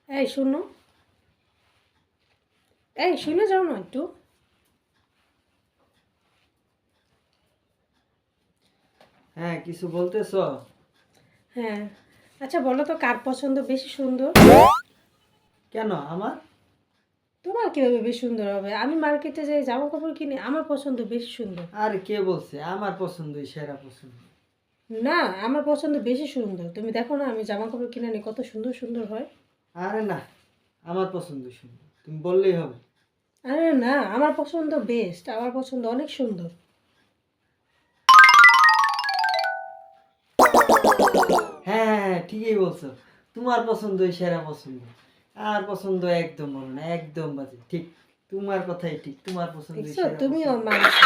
এই শোনো, এই শুনে যাও না একটু। হ্যাঁ, কিছু বলতেছ? হ্যাঁ, আচ্ছা বলো তো কার পছন্দ বেশি সুন্দর? কেন আমার? তোমার কীভাবে বেশি সুন্দর হবে? আমি মার্কেটে যাই জামা কাপড় কিনি, আমার পছন্দ বেশি সুন্দর। আর কে বলছে আমার পছন্দই সেরা পছন্দ? না, আমার পছন্দ বেশি সুন্দর। তুমি দেখো না আমি জামা কাপড় কিনে আনি কত সুন্দর সুন্দর হয়। আরে না, আমার পছন্দই সুন্দর, তুমি বললেই হবে। আরে না, আমার পছন্দ বেস্ট, আমার পছন্দ অনেক সুন্দর। হ্যাঁ হ্যাঁ হ্যাঁ, ঠিকই বলছো। তোমার পছন্দই সেরা পছন্দ। আর পছন্দ একদম বলো না, একদম বাজে। ঠিক, তোমার কথাই ঠিক, তোমার পছন্দই দেখছো সেরা তুমিও পছন্দ। মানছো।